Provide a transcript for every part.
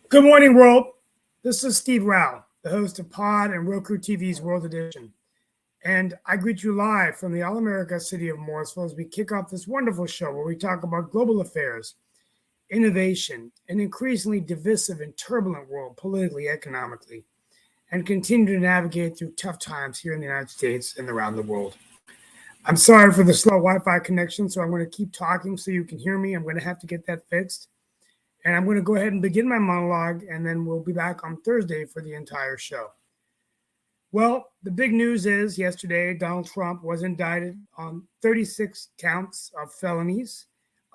Good morning, world. This is Steve Rao, the host of Pod and Roku TV's World Edition. And I greet you live from the All-America city of Morrisville as we kick off this wonderful show where we talk about global affairs, innovation, an increasingly divisive and turbulent world politically, economically, and continue to navigate through tough times here in the United States and around the world. I'm sorry for the slow Wi-Fi connection, so I'm going to keep talking so you can hear me. I'm going to have to get that fixed. And I'm going to go ahead and begin my monologue, and then we'll be back on Thursday for the entire show. Well, the big news is yesterday, Donald Trump was indicted on 36 counts of felonies,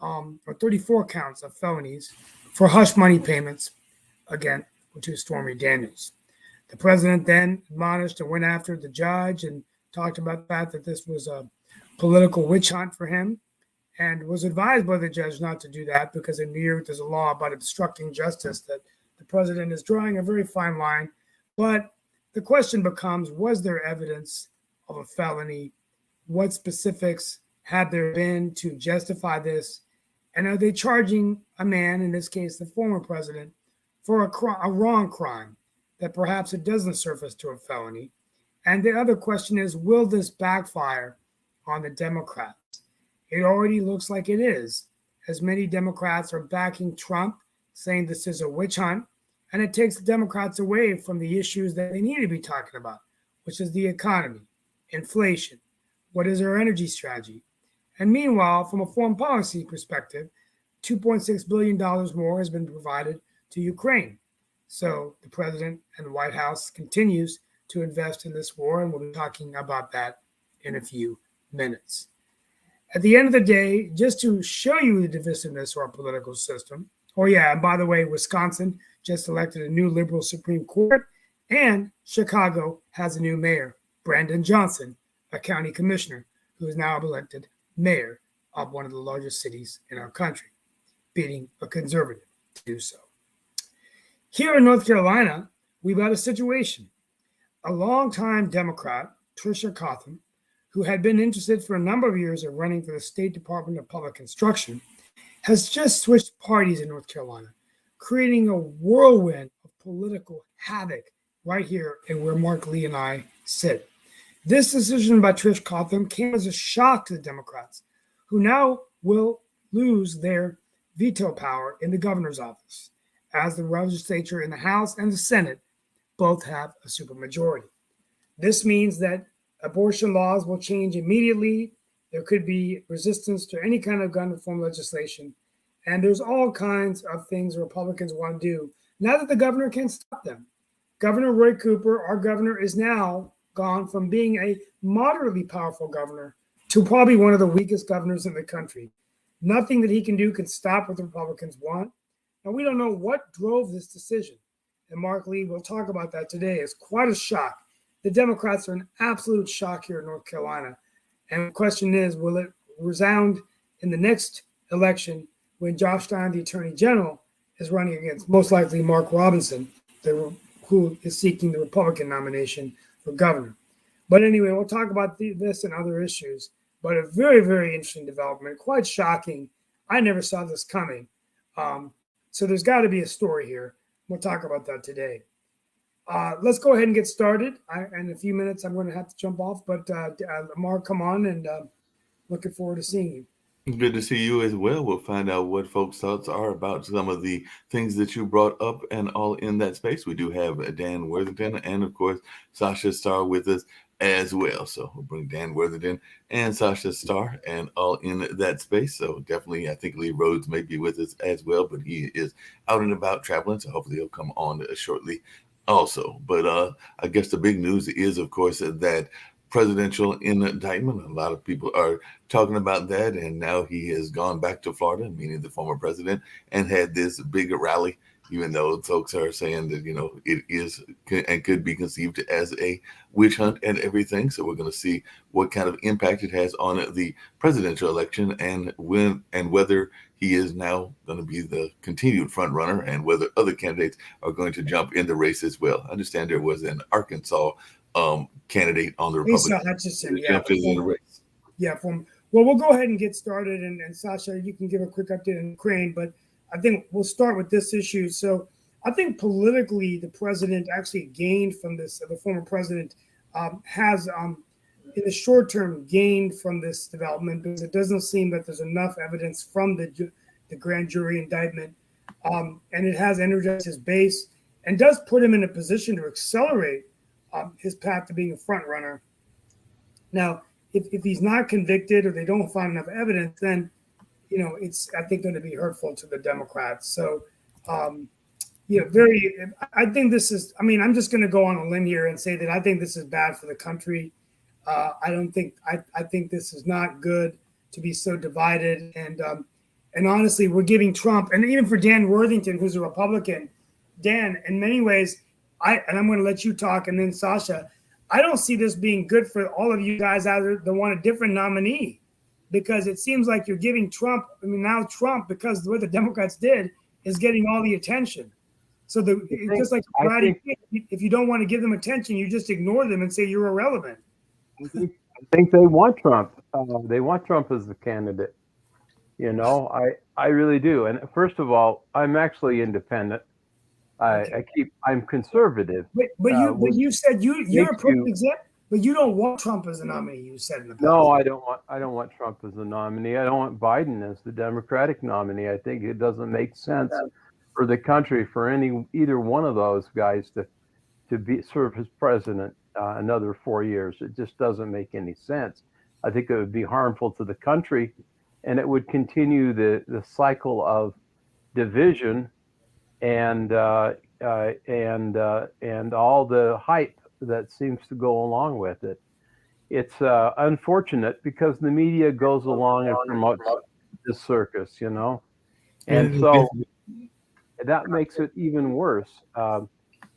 or 34 counts of felonies for hush money payments, again, to Stormy Daniels. The president then admonished and went after the judge and talked about the fact that this was a political witch hunt for him, and was advised by the judge not to do that because in New York there's a law about obstructing justice that the president is drawing a very fine line. But the question becomes, was there evidence of a felony? What specifics had there been to justify this? And are they charging a man, in this case the former president, for a wrong crime that perhaps it doesn't surface to a felony? And the other question is, will this backfire on the Democrats? It already looks like it is, as many Democrats are backing Trump, saying this is a witch hunt, and it takes the Democrats away from the issues that they need to be talking about, which is the economy, inflation, what is our energy strategy. And meanwhile, from a foreign policy perspective, $2.6 billion more has been provided to Ukraine. So the president and the White House continues to invest in this war, and we'll be talking about that in a few minutes. At the end of the day, just to show you the divisiveness of our political system, and by the way, Wisconsin just elected a new liberal Supreme Court, and Chicago has a new mayor, Brandon Johnson, a county commissioner, who is now elected mayor of one of the largest cities in our country, beating a conservative to do so. Here in North Carolina, we've got a situation. A longtime Democrat, Tricia Cotham, who had been interested for a number of years in running for the State Department of Public Instruction, has just switched parties in North Carolina, creating a whirlwind of political havoc right here in where Mark Lee and I sit. This decision by Trish Cotham came as a shock to the Democrats, who now will lose their veto power in the governor's office, as the legislature in the House and the Senate both have a supermajority. This means that abortion laws will change immediately. There could be resistance to any kind of gun reform legislation. And there's all kinds of things Republicans want to do now that the governor can't stop them. Governor Roy Cooper, our governor, is now gone from being a moderately powerful governor to probably one of the weakest governors in the country. Nothing that he can do can stop what the Republicans want. And we don't know what drove this decision. And Mark Lee will talk about that today. It's quite a shock. The Democrats are in absolute shock here in North Carolina. And the question is, will it resound in the next election when Josh Stein, the Attorney General, is running against most likely Mark Robinson, who is seeking the Republican nomination for governor? But anyway, we'll talk about this and other issues. But a very, very interesting development, quite shocking. I never saw this coming. So there's got to be a story here. We'll talk about that today. Let's go ahead and get started. In a few minutes, I'm going to have to jump off. But Mark, come on, and looking forward to seeing you. Good to see you as well. We'll find out what folks' thoughts are about some of the things that you brought up and all in that space. We do have Dan Worthington and, of course, Sasha Starr with us. as well. So we'll bring Dan Worthington and Sasha Starr and all in that space. So definitely, I think Lee Rhodes may be with us as well, but he is out and about traveling. So hopefully he'll come on shortly also. But I guess the big news is, of course, that presidential indictment. A lot of people are talking about that. And now he has gone back to Florida, meaning the former president, and had this big rally, even though folks are saying that, it is and could be conceived as a witch hunt and everything. So we're going to see what kind of impact it has on the presidential election and when and whether he is now going to be the continued front runner and whether other candidates are going to jump in the race as well. I understand there was an Arkansas candidate on the Republican. Asa Hutchinson, yeah. In the race. Yeah, well, we'll go ahead and get started, and Sasha, you can give a quick update on Ukraine, but I think we'll start with this issue. So I think politically, the president actually gained from this. The former president has, in the short term, gained from this development because it doesn't seem that there's enough evidence from the grand jury indictment, and it has energized his base and does put him in a position to accelerate his path to being a front runner. Now, if he's not convicted or they don't find enough evidence, then it's, I think, going to be hurtful to the Democrats. So, I think this is, I'm just going to go on a limb here and say that I think this is bad for the country. I think this is not good to be so divided. And honestly, we're giving Trump, and even for Dan Worthington, who's a Republican, Dan, in many ways, I'm going to let you talk, and then Sasha, I don't see this being good for all of you guys out there that want a different nominee, because it seems like you're giving Trump. Now Trump, because what the Democrats did, is getting all the attention. So just like if you don't want to give them attention, you just ignore them and say you're irrelevant. I think they want Trump. They want Trump as the candidate. I really do. And first of all, I'm actually independent. I'm conservative. But you said you're a perfect example. But you don't want Trump as a nominee. You said in the past. No, I don't want Trump as a nominee. I don't want Biden as the Democratic nominee. I think it doesn't make sense for the country for either one of those guys to serve as president another 4 years. It just doesn't make any sense. I think it would be harmful to the country, and it would continue the cycle of division and all the hype that seems to go along with it. It's unfortunate because the media goes along and promotes this circus, and so that makes it even worse.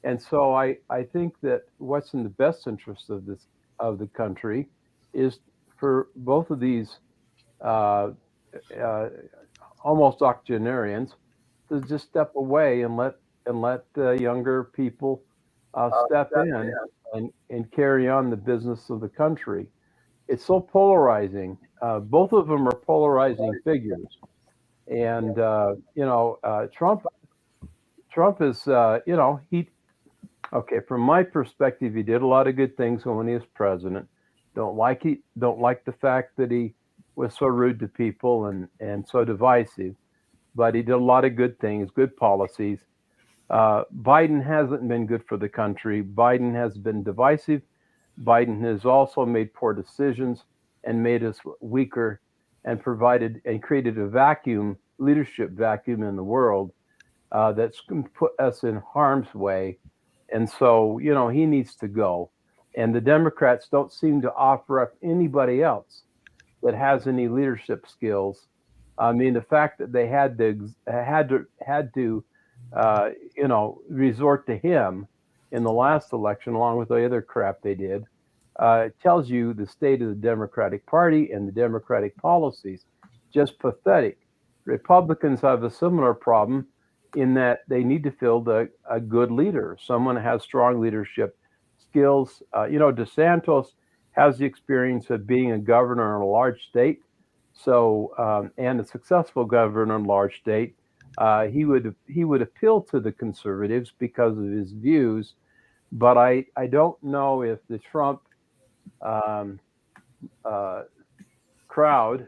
And so I think that what's in the best interest of the country is for both of these almost octogenarians to just step away and let younger people step in and carry on the business of the country. It's so polarizing. Both of them are polarizing figures, and Trump is from my perspective, he did a lot of good things when he was president. Don't like the fact that he was so rude to people and so divisive, but he did a lot of good things, good policies. Biden hasn't been good for the country. Biden has been divisive. Biden has also made poor decisions and made us weaker and created a leadership vacuum in the world that's put us in harm's way. And so, he needs to go. And the Democrats don't seem to offer up anybody else that has any leadership skills. The fact that they had to resort to him in the last election, along with the other crap they did, tells you the state of the Democratic Party and the Democratic policies. Just pathetic. Republicans have a similar problem in that they need to field a good leader, someone who has strong leadership skills. DeSantis has the experience of being a governor in a large state, and a successful governor in a large state. He would appeal to the conservatives because of his views, but I don't know if the Trump crowd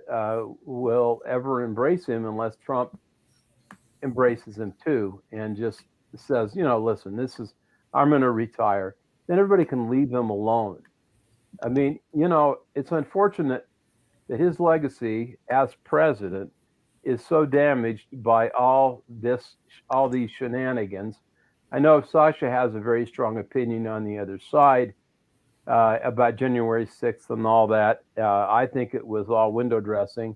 will ever embrace him unless Trump embraces him too and just says, listen, I'm going to retire. Then everybody can leave him alone. I mean, it's unfortunate that his legacy as president is so damaged by all these shenanigans. I know Sasha has a very strong opinion on the other side about January 6th and all that. I think it was all window dressing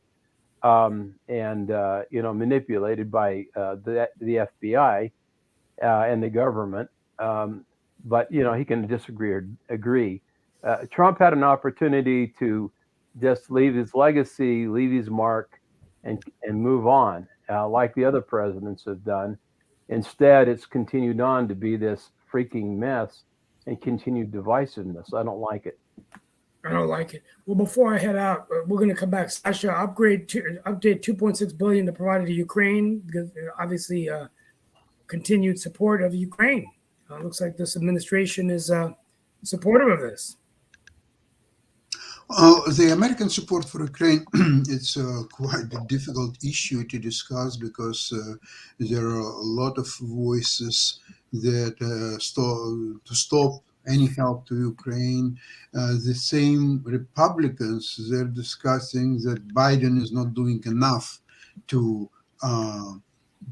and manipulated by the FBI and the government. But he can disagree or agree. Trump had an opportunity to just leave his legacy, leave his mark, and move on, like the other presidents have done. Instead, it's continued on to be this freaking mess and continued divisiveness. I don't like it. I don't like it. Well, before I head out, we're going to come back. Sasha, update 2.6 billion to provide to Ukraine because obviously continued support of Ukraine. Looks like this administration is supportive of this. The American support for Ukraine, it's quite a difficult issue to discuss because there are a lot of voices that to stop any help to Ukraine. The same Republicans, they're discussing that Biden is not doing enough to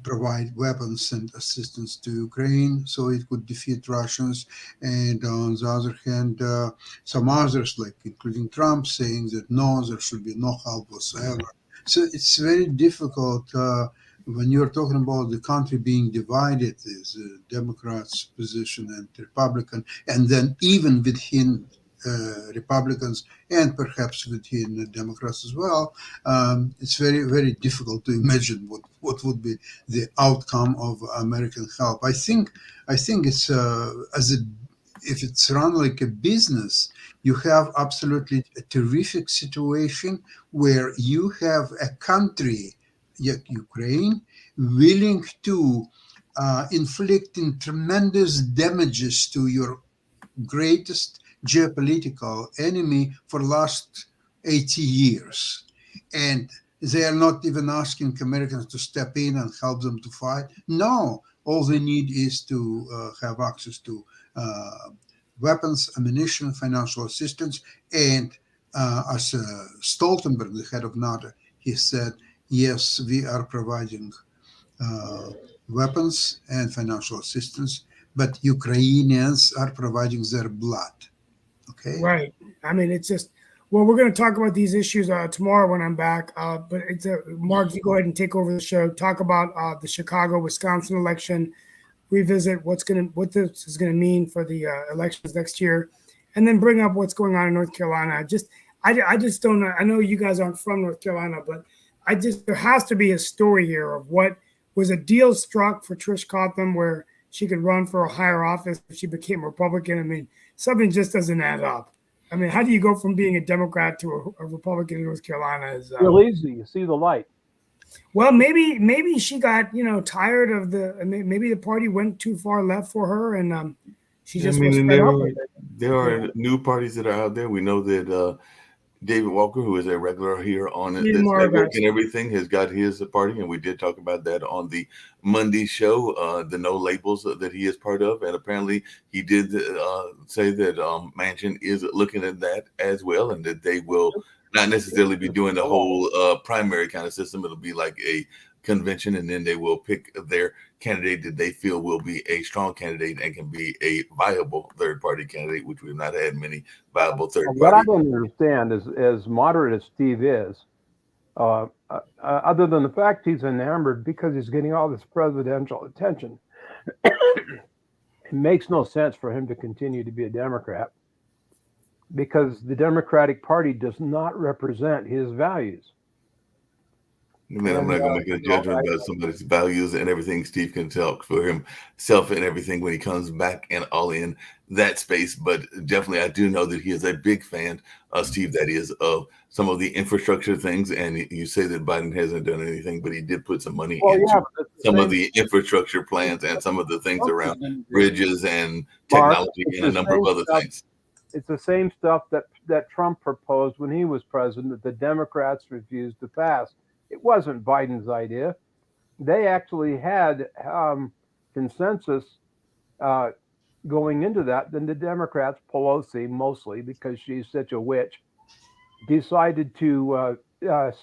provide weapons and assistance to Ukraine so it could defeat Russians. And on the other hand, some others, like including Trump, saying that no, there should be no help whatsoever. So it's very difficult when you're talking about the country being divided, there's a Democrats' position and Republican, and then even within Republicans and perhaps within the Democrats as well, it's very, very difficult to imagine what would be the outcome of American help. I think it's if it's run like a business, you have absolutely a terrific situation where you have a country, Ukraine, willing to inflicting tremendous damages to your greatest geopolitical enemy for the last 80 years. And they are not even asking Americans to step in and help them to fight. No, all they need is to have access to weapons, ammunition, financial assistance. And as Stoltenberg, the head of NATO, he said, yes, we are providing weapons and financial assistance, but Ukrainians are providing their blood. Okay. Right. I mean, it's just, well, we're going to talk about these issues tomorrow when I'm back. But it's Mark, you go ahead and take over the show. Talk about the Chicago, Wisconsin election. Revisit what this is going to mean for the elections next year, and then bring up what's going on in North Carolina. I just don't know. I know you guys aren't from North Carolina, but there has to be a story here of what was a deal struck for Trish Cotham where she could run for a higher office if she became Republican. I mean, something just doesn't add up. I mean, how do you go from being a Democrat to a Republican in North Carolina? Real easy. You see the light. Well, maybe she got tired of maybe the party went too far left for her, and she just was fed up with it. There are new parties that are out there. We know that David Walker, who is a regular here on this network and everything, has got his party, and we did talk about that on the Monday show, the No Labels that he is part of, and apparently he did say that Manchin is looking at that as well, and that they will not necessarily be doing the whole primary kind of system. It'll be like a convention, and then they will pick their candidate that they feel will be a strong candidate and can be a viable third-party candidate, which we've not had many viable third-party. What I don't understand is, as moderate as Steve is, other than the fact he's enamored because he's getting all this presidential attention, it makes no sense for him to continue to be a Democrat because the Democratic Party does not represent his values. I mean, I'm not going to make a judgment about somebody's values and everything. Steve can talk for himself and everything when he comes back and all in that space. But definitely, I do know that he is a big fan, Steve, that is, of some of the infrastructure things. And you say that Biden hasn't done anything, but he did put some money into some of the infrastructure plans and some of the things around bridges and technology and a number of other things. It's the same stuff that Trump proposed when he was president that the Democrats refused to pass. It wasn't Biden's idea. They actually had consensus going into that, then the Democrats, Pelosi mostly, because she's such a witch, decided to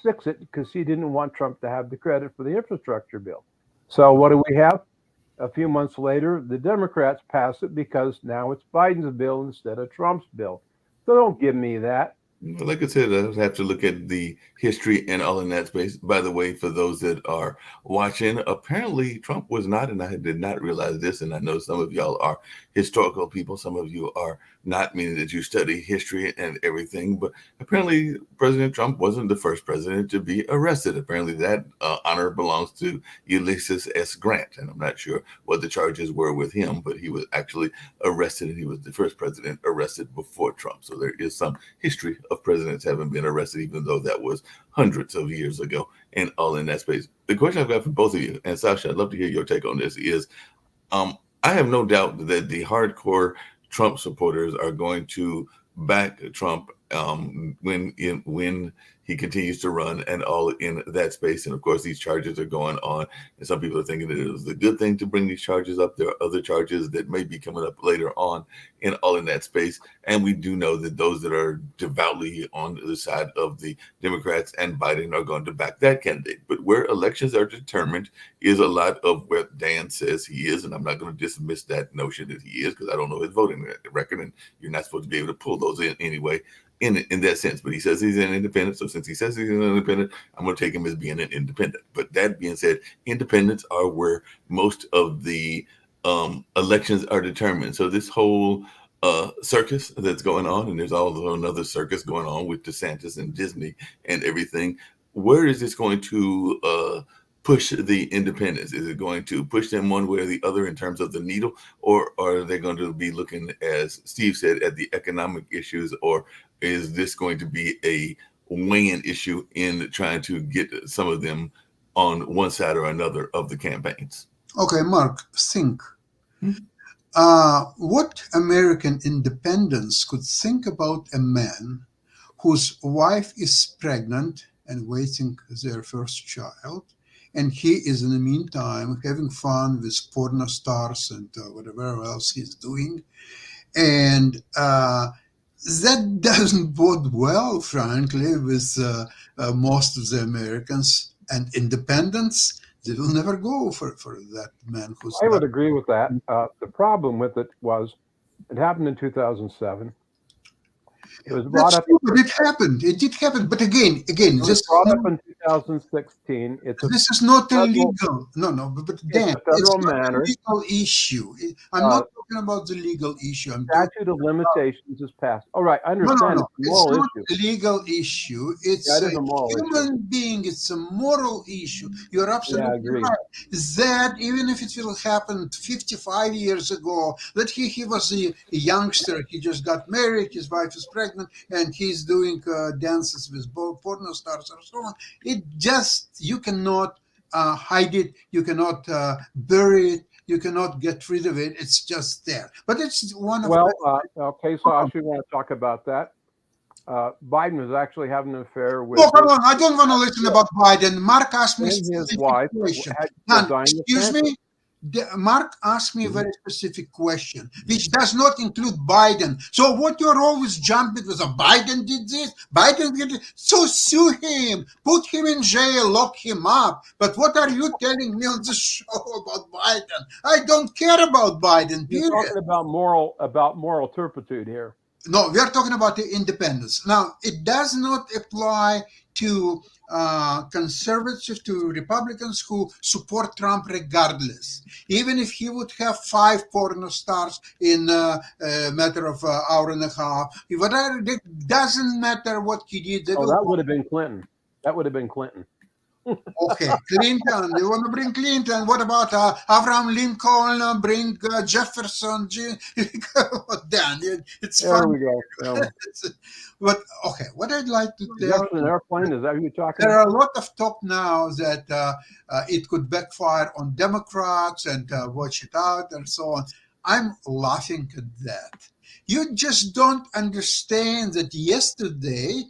fix it because she didn't want Trump to have the credit for the infrastructure bill. So what do we have? A few months later, the Democrats pass it because now it's Biden's bill instead of Trump's bill. So don't give me that. Like I said, I have to look at the history and all in that space. By the way, for those that are watching, apparently Trump was not, and I did not realize this, and I know some of y'all are historical people, some of you are not, meaning that you study history and everything, but apparently President Trump wasn't the first president to be arrested. Apparently that honor belongs to Ulysses S. Grant, and I'm not sure what the charges were with him, but he was actually arrested, and he was the first president arrested before Trump. So there is some history of presidents having been arrested, even though that was hundreds of years ago, and all in that space. The question I've got for both of you, and Sasha, I'd love to hear your take on this, is I have no doubt that the hardcore Trump supporters are going to back Trump when he continues to run and all in that space. And of course, these charges are going on, and some people are thinking that it was a good thing to bring these charges up. There are other charges that may be coming up later on and all in that space. And we do know that those that are devoutly on the side of the Democrats and Biden are going to back that candidate. But where elections are determined is a lot of what Dan says he is, and I'm not going to dismiss that notion that he is, because I don't know his voting record, and you're not supposed to be able to pull those in anyway. In that sense, but he says he's an independent. So since he says he's an independent, I'm going to take him as being an independent. But that being said, independents are where most of the elections are determined. So this whole circus that's going on, and there's also another circus going on with DeSantis and Disney and everything. Where is this going to push the independents? Is it going to push them one way or the other in terms of the needle, or are they going to be looking, as Steve said, at the economic issues, or is this going to be a weighing issue in trying to get some of them on one side or another of the campaigns? Okay, Mark, think. What American independents could think about a man whose wife is pregnant and waiting their first child, and he is in the meantime having fun with porno stars and whatever else he's doing, and that doesn't bode well, frankly, with most of the Americans and independents. They will never go for that man who's. I would agree with that. The problem with it was it happened in 2007. It was brought up. But it happened. It did happen. But again, It was brought up in 2016. This is not illegal. No. But Dan, it's not a legal issue. I'm not talking about the legal issue. Statute of limitations is passed. All right, I understand. No. It's not a legal issue. It's a human being. It's a moral issue. You're absolutely right. That even if it will happen 55 years ago, that he was a youngster, he just got married, his wife is pregnant, and he's doing dances with porno stars or so on. It just, you cannot hide it. You cannot bury it. You cannot get rid of it. It's just there. But it's one of okay, so I should want to talk about that. Biden was actually having an affair with. Oh, come on! I don't want to listen about Biden. Mark asked me his wife. Excuse me. Mark asked me a very specific question, which does not include Biden. So what you're always jumping with, Biden did this, Biden did it. So sue him, put him in jail, lock him up. But what are you telling me on the show about Biden? I don't care about Biden. You're talking about moral turpitude here. No, we are talking about the independence. Now, it does not apply to conservatives, to Republicans who support Trump regardless. Even if he would have 5 porno stars in a matter of an hour and a half, it doesn't matter what he did. That would have been Clinton. That would have been Clinton. Okay, Clinton. They want to bring Clinton. What about Abraham Lincoln? Bring Jefferson. Dan, it's there fun. We go. But okay, what I'd like to tell Jefferson Airplane, is that who you're talking there about? are a lot of talk now that it could backfire on Democrats and watch it out and so on. I'm laughing at that. You just don't understand that yesterday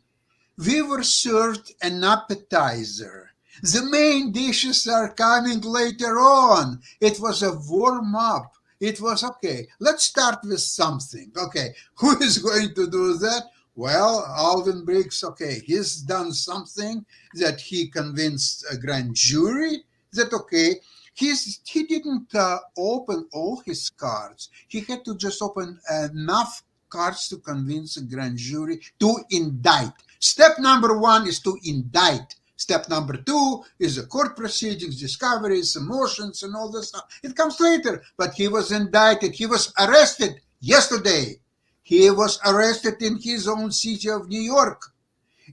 we were served an appetizer. The main dishes are coming later on. It was a warm-up. it was okay. Let's start with something. Okay, who is going to do that? Well, Alvin Briggs, okay, he's done something that he convinced a grand jury that, okay, he didn't open all his cards. He had to just open enough cards to convince a grand jury to indict. Step number one is to indict. Step number two is the court proceedings, discoveries, motions, and all this stuff. It comes later, but he was indicted. He was arrested yesterday. He was arrested in his own city of New York.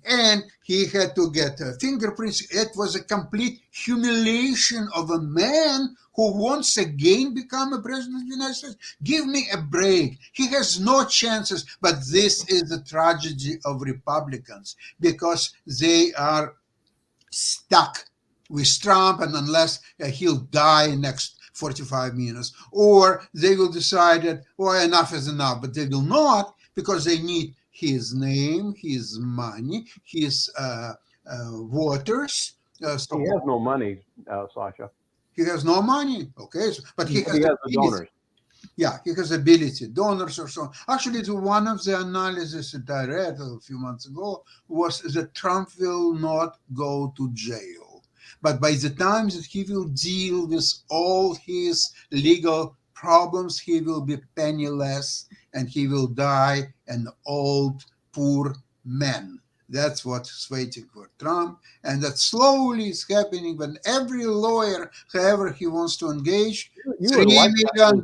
And he had to get fingerprints. It was a complete humiliation of a man who once again become a president of the United States. Give me a break. He has no chances. But this is the tragedy of Republicans, because they are stuck with Trump, and unless he'll die next 45 minutes, or they will decide that, well, enough is enough, but they will not, because they need his name, his money, his voters. He has no money, Sasha. He has no money. Okay, but he has the ability. donors. Yeah, he has ability. Donors or so on. Actually, one of the analysis that I read a few months ago was that Trump will not go to jail. But by the time that he will deal with all his legal problems, he will be penniless and he will die an old, poor man. That's what's waiting for Trump. And that slowly is happening when every lawyer, however he wants to engage, $3 million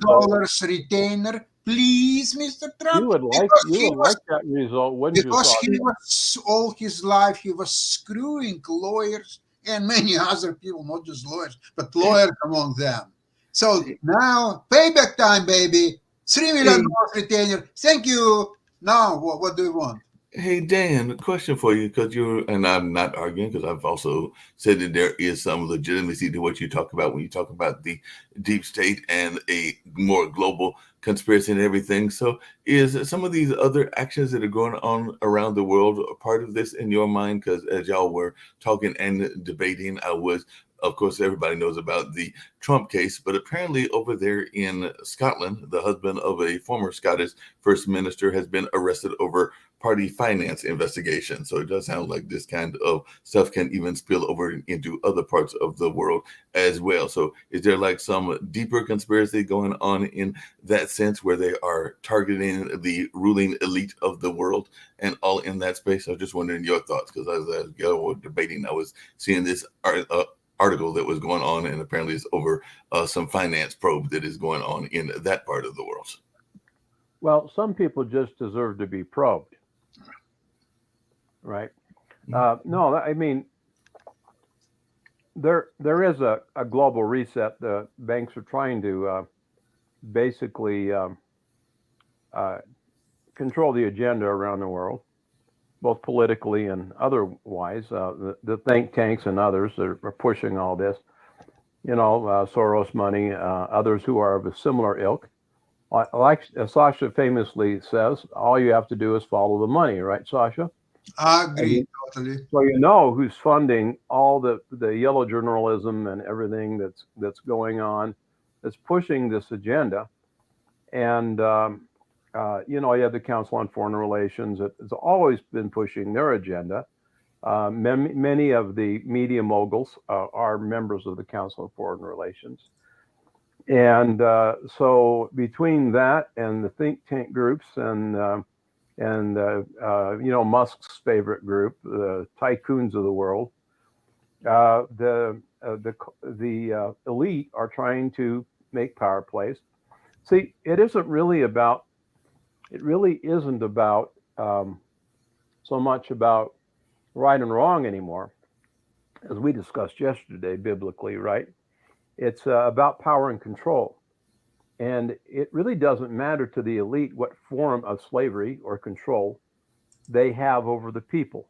retainer. Please, Mr. Trump. You would like that result, wouldn't you? Because he was all his life, he was screwing lawyers and many other people, not just lawyers, but lawyers among them. So now, payback time, baby. $3 million retainer. Thank you. Now, what do you want? Hey, Dan, a question for you, because and I'm not arguing, because I've also said that there is some legitimacy to what you talk about when you talk about the deep state and a more global conspiracy and everything. So is some of these other actions that are going on around the world a part of this in your mind? Because as y'all were talking and debating, I was, of course, everybody knows about the Trump case, but apparently over there in Scotland, the husband of a former Scottish First Minister has been arrested over party finance investigation. So it does sound like this kind of stuff can even spill over into other parts of the world as well. So is there like some deeper conspiracy going on in that sense, where they are targeting the ruling elite of the world and all in that space? I was just wondering your thoughts, because as y'all were debating, I was seeing this article that was going on, and apparently it's over some finance probe that is going on in that part of the world. Well, some people just deserve to be probed. Right. No, I mean, there is a global reset. The banks are trying to basically control the agenda around the world, both politically and otherwise. The think tanks and others are pushing all this, Soros money, others who are of a similar ilk. Like Sasha famously says, all you have to do is follow the money, right, Sasha? I agree, totally. So you know who's funding all the yellow journalism and everything that's going on, that's pushing this agenda. And you have the Council on Foreign Relations that has always been pushing their agenda. Many of the media moguls are members of the Council on Foreign Relations. And so between that and the think tank groups and Musk's favorite group, the tycoons of the world, the elite are trying to make power plays. See, it really isn't about so much about right and wrong anymore, as we discussed yesterday biblically, right? It's about power and control. And it really doesn't matter to the elite what form of slavery or control they have over the people,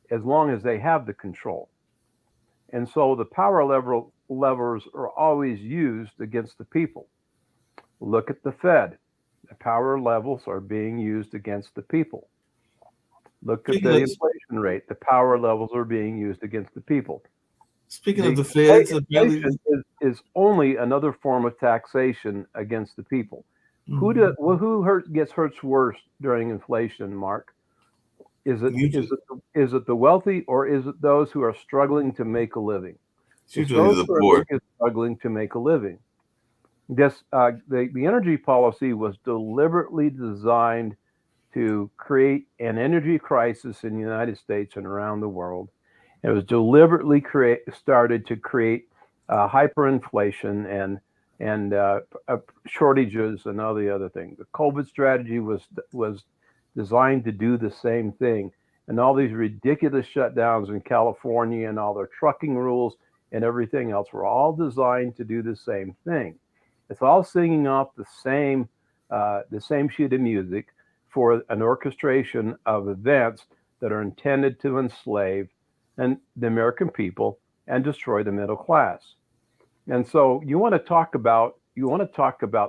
as long as they have the control. And so the power levers are always used against the people. Look at the Fed. The power levels are being used against the people. Look at the inflation rate. The power levels are being used against the people. Speaking of the The feds, apparently, inflation is only another form of taxation against the people. Mhm. Who gets hurt worse during inflation, Mark? usually, Is it the wealthy, or is it those who are struggling to make a living? it's It's usually those the who poor. are struggling to make a living. The energy policy was deliberately designed to create an energy crisis in the United States and around the world. It was deliberately started to create hyperinflation and shortages and all the other things. The COVID strategy was designed to do the same thing, and all these ridiculous shutdowns in California and all their trucking rules and everything else were all designed to do the same thing. It's all singing off the same sheet of music for an orchestration of events that are intended to enslave and the American people and destroy the middle class. And so you want to talk about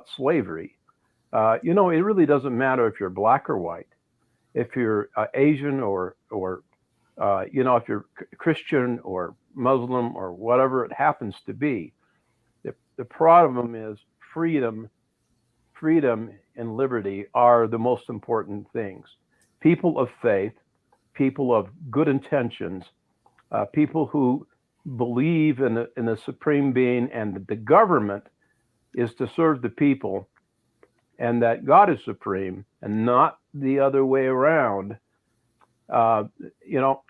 slavery. It really doesn't matter if you're black or white, if you're Asian or if you're Christian or Muslim or whatever it happens to be. The problem is freedom and liberty are the most important things. People of faith, people of good intentions, people who believe in the supreme being and that the government is to serve the people and that God is supreme and not the other way around. Uh, you know,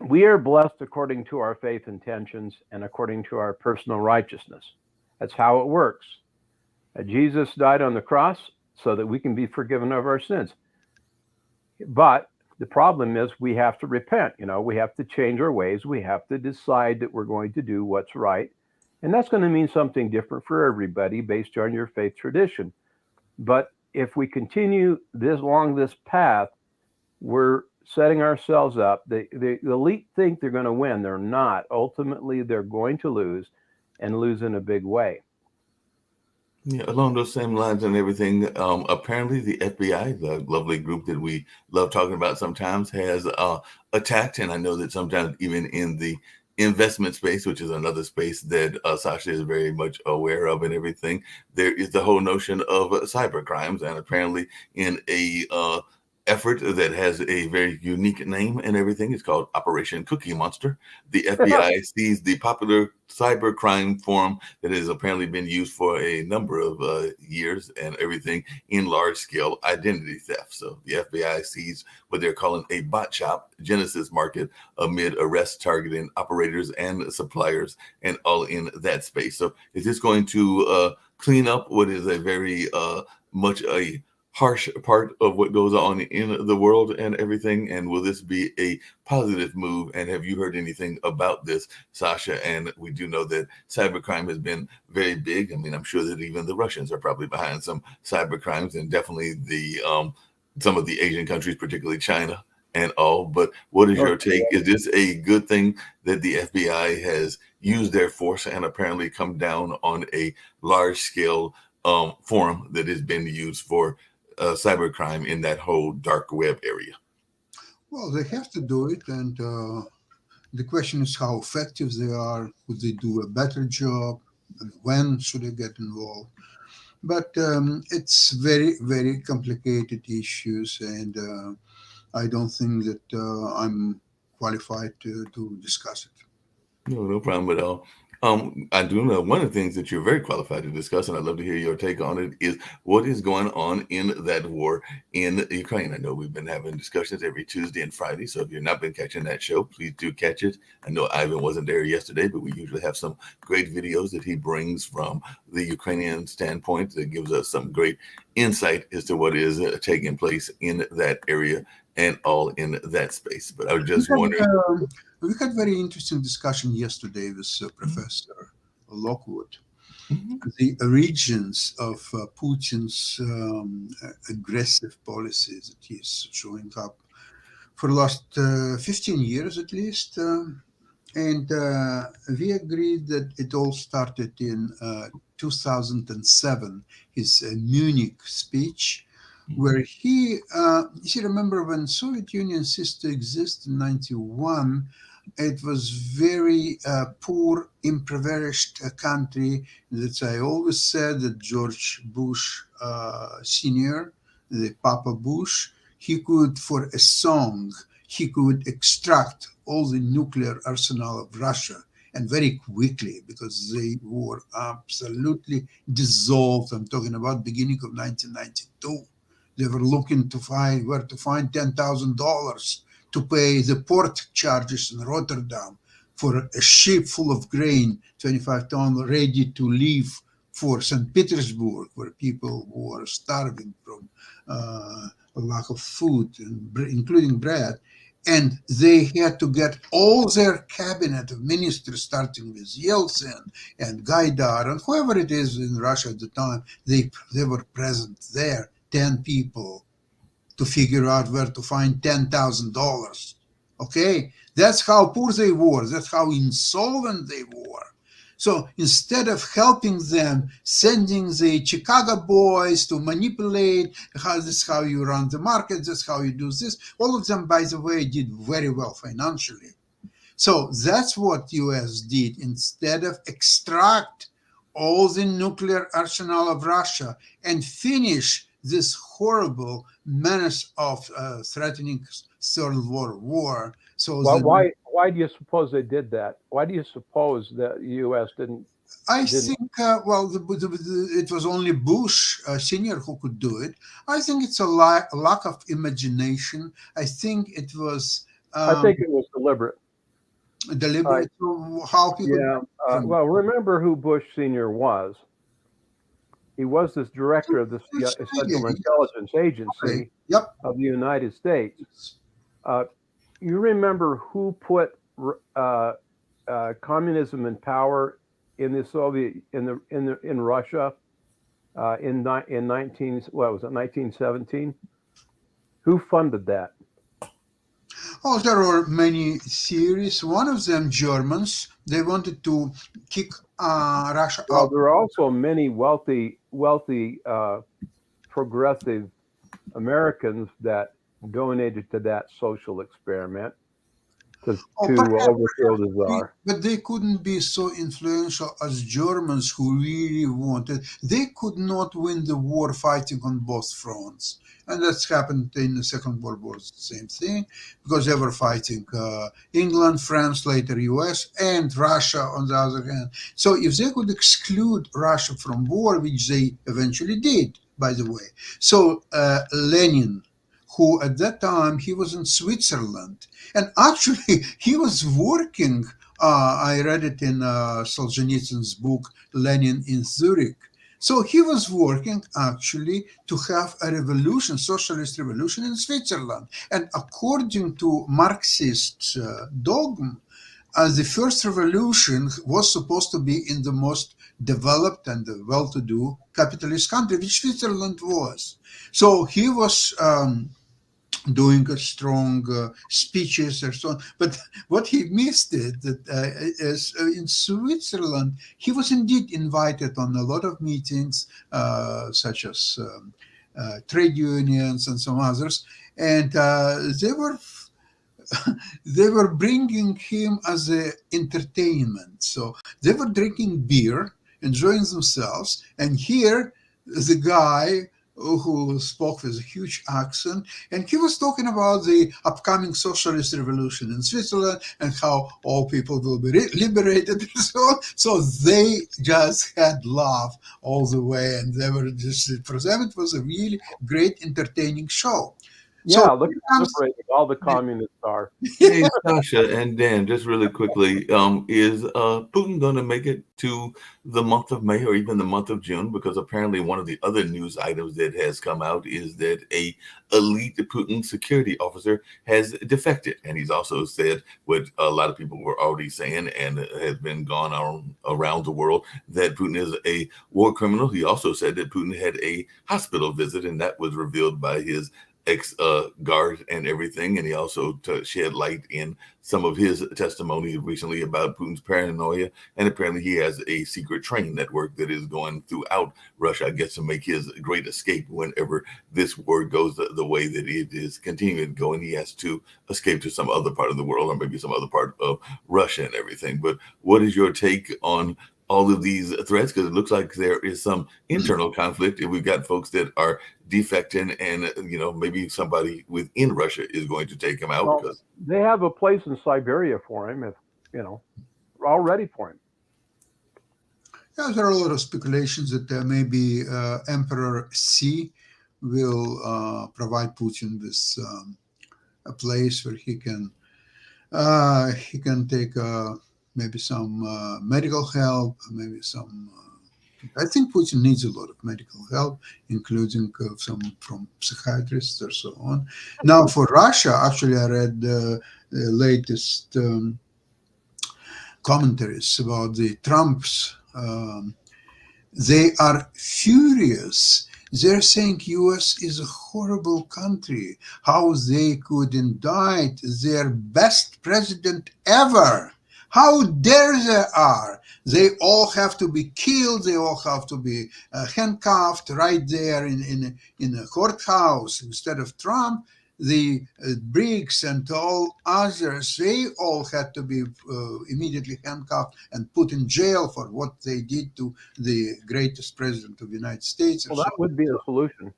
we are blessed according to our faith intentions and according to our personal righteousness. That's how it works. Jesus died on the cross so that we can be forgiven of our sins. But the problem is we have to repent. We have to change our ways. We have to decide that we're going to do what's right. And that's going to mean something different for everybody based on your faith tradition. But if we continue along this path, we're setting ourselves up. The elite think they're going to win. They're not. Ultimately, they're going to lose and lose in a big way. Yeah, along those same lines and everything, apparently the FBI, the lovely group that we love talking about sometimes, has attacked, and I know that sometimes even in the investment space, which is another space that Sasha is very much aware of and everything, there is the whole notion of cyber crimes, and apparently in a effort that has a very unique name and everything. It's called Operation Cookie Monster. The FBI sees the popular cyber crime form that has apparently been used for a number of years and everything in large scale identity theft. So the FBI sees what they're calling a bot shop, Genesis Market, amid arrests targeting operators and suppliers and all in that space. So is this going to clean up what is a very much a harsh part of what goes on in the world and everything? And will this be a positive move? And have you heard anything about this, Sasha? And we do know that cybercrime has been very big. I mean, I'm sure that even the Russians are probably behind some cyber crimes, and definitely the some of the Asian countries, particularly China and all. But what is your take? Is this a good thing that the FBI has used their force and apparently come down on a large scale forum that has been used for cybercrime in that whole dark web area? Well, they have to do it, and the question is how effective they are. Would they do a better job? And when should they get involved? But it's very, very complicated issues, and I don't think that I'm qualified to discuss it. No problem at all. I do know one of the things that you're very qualified to discuss, and I'd love to hear your take on it, is what is going on in that war in Ukraine. I know we've been having discussions every Tuesday and Friday, so if you've not been catching that show, please do catch it. I know Ivan wasn't there yesterday, but we usually have some great videos that he brings from the Ukrainian standpoint that gives us some great insight as to what is taking place in that area and all in that space. But I was just wondering. We had very interesting discussion yesterday with Professor Lockwood. Mhm. The origins of Putin's aggressive policies that he's showing up for the last 15 years at least. And we agreed that it all started in 2007, his Munich speech, where he, you see, remember when Soviet Union ceased to exist in 91, it was very poor, impoverished country. That I always said that George Bush Senior, the Papa Bush, he could, for a song, he could extract all the nuclear arsenal of Russia, and very quickly, because they were absolutely dissolved. I'm talking about beginning of 1992. They were looking to find where to find $10,000 to pay the port charges in Rotterdam for a ship full of grain, 25 tons, ready to leave for St. Petersburg, where people were starving from a lack of food, including bread. And they had to get all their cabinet of ministers, starting with Yeltsin and Gaidar and whoever it is in Russia at the time, they were present there, 10 people, to figure out where to find $10,000. Okay? That's how poor they were. That's how insolvent they were. So instead of helping them, sending the Chicago boys to manipulate, this is how you run the market, this is how you do this. All of them, by the way, did very well financially. So that's what US did. Instead of extract all the nuclear arsenal of Russia and finish this horrible menace of threatening third world war. So why do you suppose they did that? Why do you suppose that the U.S. didn't? I think, it was only Bush Senior who could do it. I think it's a lack of imagination. I think it was. I think it was deliberate. Deliberate. How people. Yeah. Well, remember who Bush Senior was. He was this director of the Central Intelligence Agency of the United States. You remember who put communism in power in the Soviet in Russia in 1917? Who funded that? Oh, there were many theories. One of them, Germans. They wanted to kick Russia out. Well, there are also many wealthy, progressive Americans that donated to that social experiment to overthrow the Tsar. But they couldn't be so influential as Germans, who really wanted. They could not win the war fighting on both fronts. And that's happened in the Second World War, the same thing, because they were fighting England, France, later US, and Russia on the other hand. So if they could exclude Russia from war, which they eventually did, by the way. So Lenin, who at that time, he was in Switzerland, and actually he was working, I read it in Solzhenitsyn's book, Lenin in Zurich. So he was working actually to have a revolution, socialist revolution in Switzerland. And according to Marxist dogma, the first revolution was supposed to be in the most developed and well-to-do capitalist country, which Switzerland was. So he was doing strong speeches and so on. But what he missed is in Switzerland, he was indeed invited on a lot of meetings, such as trade unions and some others, and they were bringing him as an entertainment. So they were drinking beer, enjoying themselves, and here the guy who spoke with a huge accent, and he was talking about the upcoming socialist revolution in Switzerland and how all people will be liberated and so on. So they just had laugh all the way, and they were just, for them it was a really great entertaining show. Yeah, so look how liberated all the communists are. Hey, Sasha and Dan, just really quickly, is Putin going to make it to the month of May or even the month of June? Because apparently one of the other news items that has come out is that a elite Putin security officer has defected. And he's also said what a lot of people were already saying and has been gone on around the world, that Putin is a war criminal. He also said that Putin had a hospital visit, and that was revealed by his ex-guard and everything. And he also shed light in some of his testimony recently about Putin's paranoia. And apparently he has a secret train network that is going throughout Russia, I guess, to make his great escape whenever this war goes the way that it is continuing to go. And he has to escape to some other part of the world, or maybe some other part of Russia and everything. But what is your take on all of these threats? Because it looks like there is some internal conflict, and we've got folks that are defecting, and maybe somebody within Russia is going to take him out. Well, because they have a place in Siberia for him, if all ready for him. Yeah, there are a lot of speculations that maybe Emperor Xi will provide Putin with a place where he can take maybe some medical help, maybe some. I think Putin needs a lot of medical help, including some from psychiatrists or so on. Now, for Russia, actually, I read the latest commentaries about the Trumps. They are furious. They're saying U.S. is a horrible country. How they could indict their best president ever. How dare they are. They all have to be killed. They all have to be handcuffed right there in a courthouse. Instead of Trump, the Briggs and all others, they all had to be immediately handcuffed and put in jail for what they did to the greatest president of the United States. Well, that would be a solution.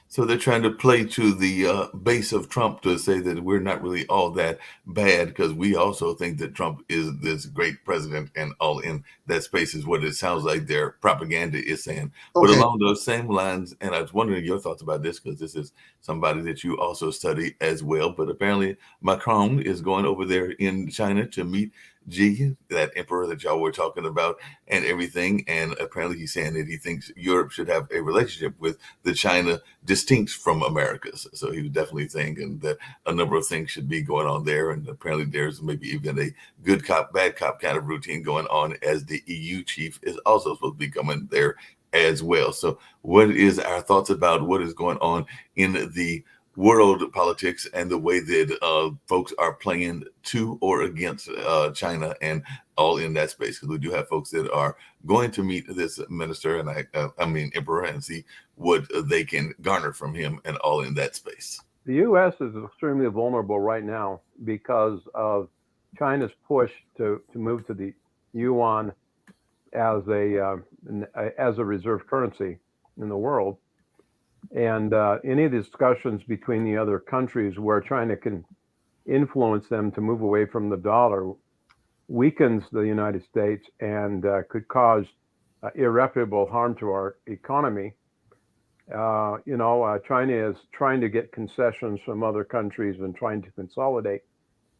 So they're trying to play to the base of Trump to say that we're not really all that bad, because we also think that Trump is this great president, and all in that space is what it sounds like their propaganda is saying. Okay. But along those same lines, and I was wondering your thoughts about this, because this is somebody that you also study as well, but apparently Macron is going over there in China to meet Xi, that emperor that y'all were talking about and everything. And apparently he's saying that he thinks Europe should have a relationship with the China distinct from America's. So he was definitely thinking that a number of things should be going on there. And apparently there's maybe even a good cop, bad cop kind of routine going on, as the EU chief is also supposed to be coming there as well. So what is our thoughts about what is going on in the world politics and the way that folks are playing to or against China and all in that space? Because we do have folks that are going to meet this minister and I mean emperor, and see what they can garner from him and all in that space. The U.S. is extremely vulnerable right now because of China's push to move to the yuan as a reserve currency in the world. And any discussions between the other countries where China can influence them to move away from the dollar weakens the United States and could cause irreparable harm to our economy. China is trying to get concessions from other countries and trying to consolidate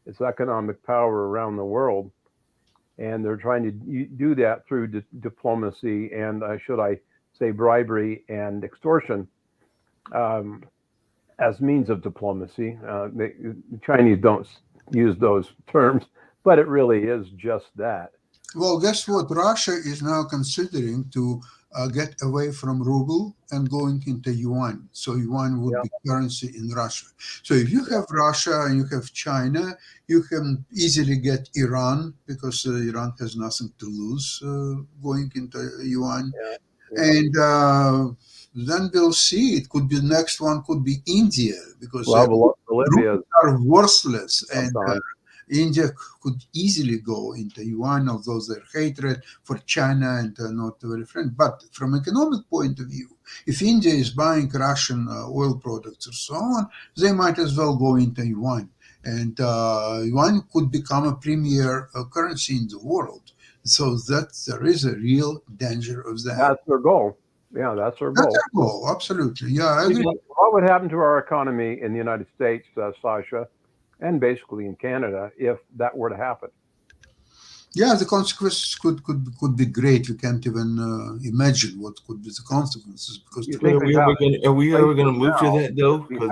its economic power around the world. And they're trying to do that through diplomacy and, should I say, bribery and extortion. As means of diplomacy. The Chinese don't use those terms, but it really is just that. Well, guess what? Russia is now considering to get away from ruble and going into yuan. So yuan would be currency in Russia. So if you have Russia and you have China, you can easily get Iran, because Iran has nothing to lose going into yuan. And then we'll see. It could be the next one could be India, because Bolivia are worthless, and India could easily go into yuan, although their hatred for China and not very friendly. But from economic point of view, if India is buying Russian oil products or so on, they might as well go into yuan, and yuan could become a premier currency in the world. So that there is a real danger of that. That's their goal. Yeah, that's our goal. That's our goal, absolutely. Yeah, I agree. What would happen to our economy in the United States, Sasha, and basically in Canada, if that were to happen? Yeah, the consequences could be great. You can't even imagine what could be the consequences. Because are we ever going to move to that, though? Because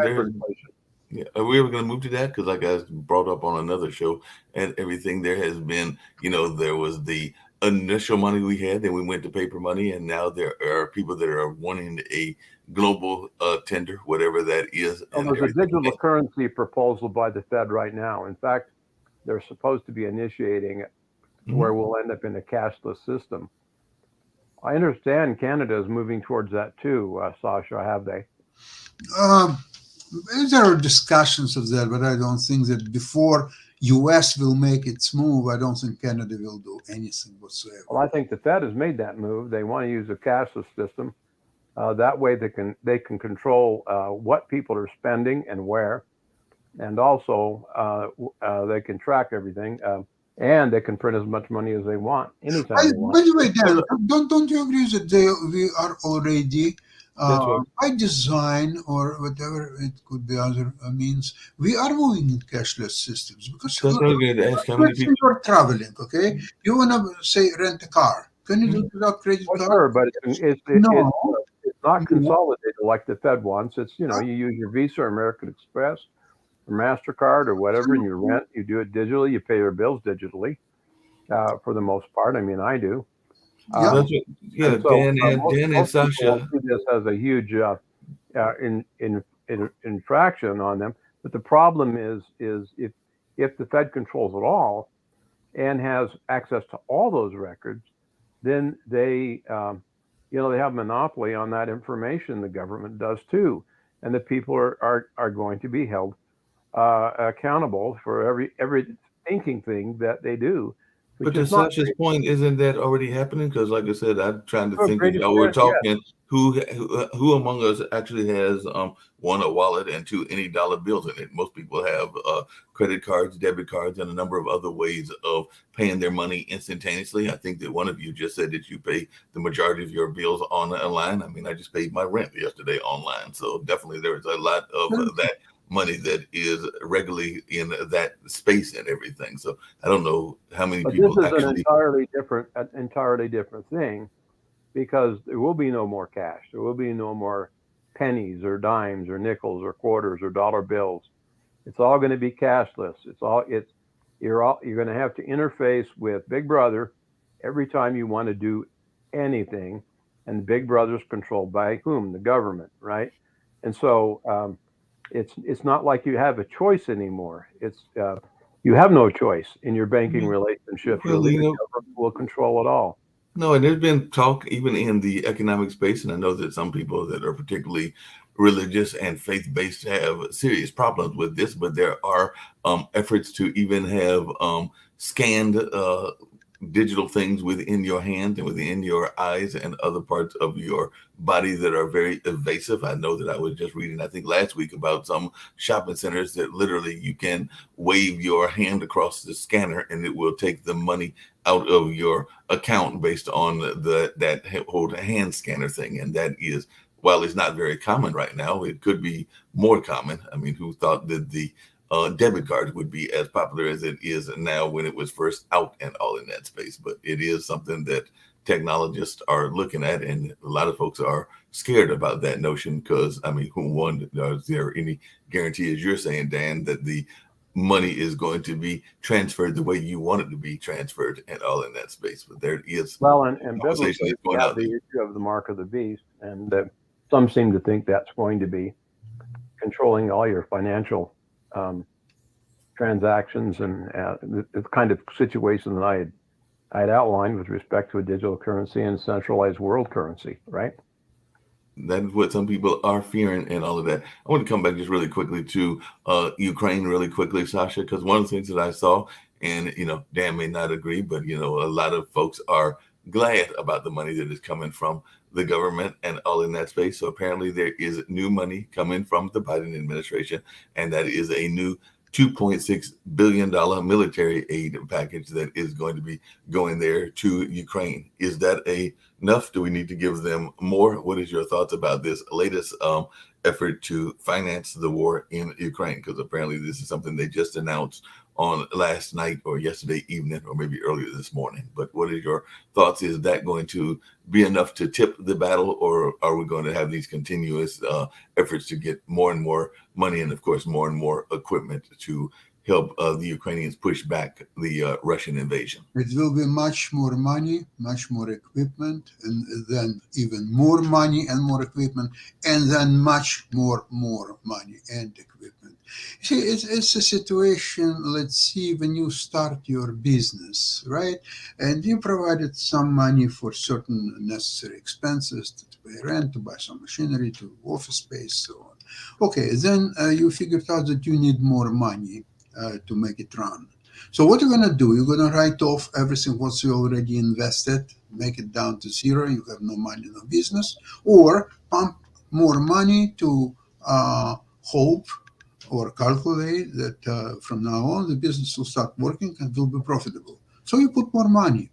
are we ever going to move to that? Because like I brought up on another show and everything, there has been, there was the initial money we had, then we went to paper money, and now there are people that are wanting a global tender, whatever that is. Well, And there's a everything. digital currency proposal by the Fed right now. In fact, they're supposed to be initiating it where we'll end up in a cashless system. I understand Canada is moving towards that too, Sasha, have they? There are discussions of that, but I don't think that before US will make its move, I don't think Canada will do anything whatsoever. Well, I think the Fed has made that move. They want to use a cashless system. That way they can control what people are spending and where. And also they can track everything. And they can print as much money as they want anytime they want. By the way, Dan, don't you agree that we are already right. by design or whatever it could be other means, we are moving in cashless systems because That's what I'm going to ask. How many people? you're traveling, okay? You want to say rent a car? Can you do it without credit Well, card? sure, but it's not consolidated like the Fed wants. It's, you use your Visa or American Express or MasterCard or whatever, and you rent, you do it digitally, you pay your bills digitally for the most part. I mean, I do. Dan and Sasha. This has a huge infraction on them. But the problem is if the Fed controls it all and has access to all those records, then they they have monopoly on that information. The government does too, and the people are going to be held accountable for every thinking thing that they do. But to Sasha's point, isn't that already happening? Because, like I said, I'm trying to think. We're talking who among us actually has one, a wallet, and two, any dollar bills in it. Most people have credit cards, debit cards, and a number of other ways of paying their money instantaneously. I think that one of you just said that you pay the majority of your bills online. I mean, I just paid my rent yesterday online, so definitely there is a lot of that money that is regularly in that space and everything. So I don't know how many people. This is an entirely different thing, because there will be no more cash. There will be no more pennies or dimes or nickels or quarters or dollar bills. It's all going to be cashless. You're going to have to interface with Big Brother every time you want to do anything, and Big Brother's controlled by whom? The government, right? And so it's not like you have a choice anymore. It's you have no choice in your banking relationship. Well, the government will control it all. No, and there's been talk even in the economic space, and I know that some people that are particularly religious and faith-based have serious problems with this, but there are efforts to even have scanned digital things within your hand and within your eyes and other parts of your body that are very evasive. I know that I was just reading, I think last week, about some shopping centers that literally you can wave your hand across the scanner and it will take the money out of your account based on that whole hand scanner thing. And that is, while it's not very common right now, it could be more common. I mean, who thought that the debit card would be as popular as it is now when it was first out and all in that space? But it is something that technologists are looking at, and a lot of folks are scared about that notion because, I mean, is there any guarantee, as you're saying, Dan, that the money is going to be transferred the way you want it to be transferred and all in that space? But there is and biblically, we have the issue of the mark of the beast, and some seem to think that's going to be controlling all your financial transactions and the kind of situation that I had outlined with respect to a digital currency and centralized world currency, right? That is what some people are fearing and all of that. I want to come back just really quickly to Ukraine really quickly, Sasha, because one of the things that I saw, and, Dan may not agree, but, a lot of folks are glad about the money that is coming from the government and all in that space. So apparently there is new money coming from the Biden administration, and that is a new $2.6 billion military aid package that is going to be going there to Ukraine. Is that enough? Do we need to give them more? What is your thoughts about this latest effort to finance the war in Ukraine? Because apparently this is something they just announced on last night or yesterday evening or maybe earlier this morning. But what is your thoughts? Is that going to be enough to tip the battle, or are we going to have these continuous efforts to get more and more money and, of course, more and more equipment to help the Ukrainians push back the Russian invasion. It will be much more money, much more equipment, and then even more money and more equipment, and then much more money and equipment. See, it's a situation, let's see, when you start your business, right? And you provided some money for certain necessary expenses, to pay rent, to buy some machinery, to office space, so on. Okay, then you figured out that you need more money to make it run. So what you're going to do, you're going to write off everything what you already invested, make it down to zero, you have no money, no business, or pump more money to hope or calculate that from now on the business will start working and will be profitable. So you put more money.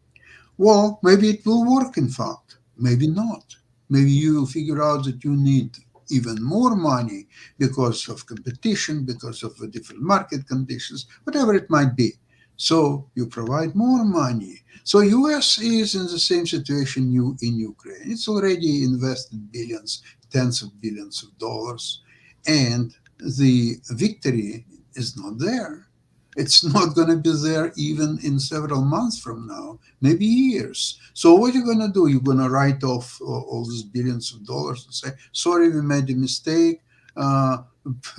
Well, maybe it will work, in fact. Maybe not. Maybe you will figure out that you need even more money because of competition, because of the different market conditions, whatever it might be. So you provide more money. So US is in the same situation in Ukraine. It's already invested billions, tens of billions of dollars, and the victory is not there. It's not going to be there even in several months from now, maybe years. So what are you going to do? You're going to write off all these billions of dollars and say, sorry, we made a mistake.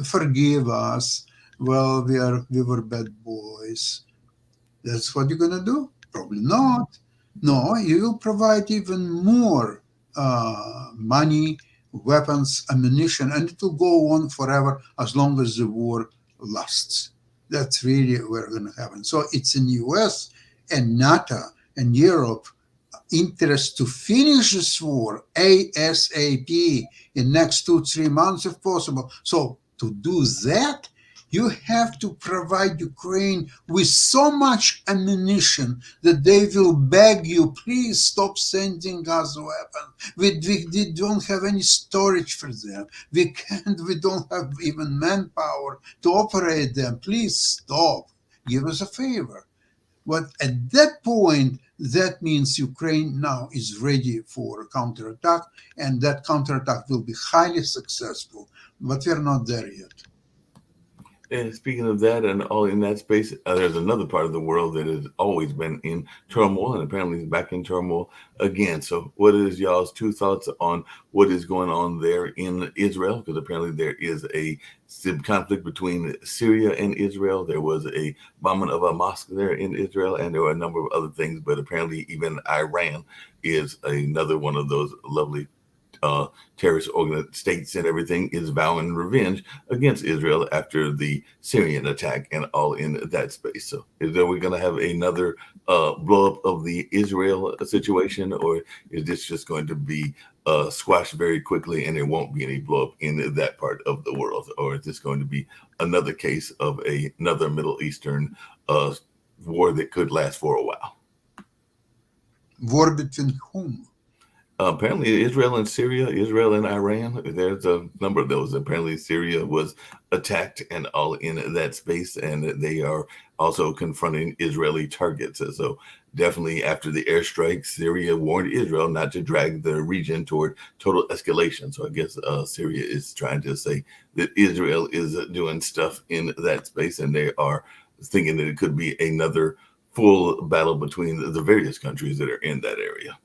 Forgive us. Well, we were bad boys. That's what you're going to do? Probably not. No, you will provide even more money, weapons, ammunition, and it will go on forever as long as the war lasts. That's really what's going to happen. So it's in US and NATO and Europe interest to finish this war ASAP in next 2-3 months if possible. So to do that, you have to provide Ukraine with so much ammunition that they will beg you, please stop sending us weapons. We don't have any storage for them. We don't have even manpower to operate them. Please stop. Give us a favor. But at that point, that means Ukraine now is ready for a counterattack, and that counterattack will be highly successful. But we're not there yet. And speaking of that, and all in that space, there's another part of the world that has always been in turmoil, and apparently is back in turmoil again. So, what is y'all's two thoughts on what is going on there in Israel? Because apparently there is a conflict between Syria and Israel. There was a bombing of a mosque there in Israel, and there were a number of other things. But apparently, even Iran is another one of those lovely terrorist states and everything is vowing revenge against Israel after the Syrian attack and all in that space. So are we going to have another blow up of the Israel situation, or is this just going to be squashed very quickly and there won't be any blow up in that part of the world? Or is this going to be another case of another Middle Eastern war that could last for a while? War between whom? Apparently, Israel and Syria, Israel and Iran, there's a number of those. Apparently, Syria was attacked and all in that space, and they are also confronting Israeli targets. So definitely after the airstrike, Syria warned Israel not to drag the region toward total escalation. So I guess Syria is trying to say that Israel is doing stuff in that space, and they are thinking that it could be another full battle between the various countries that are in that area.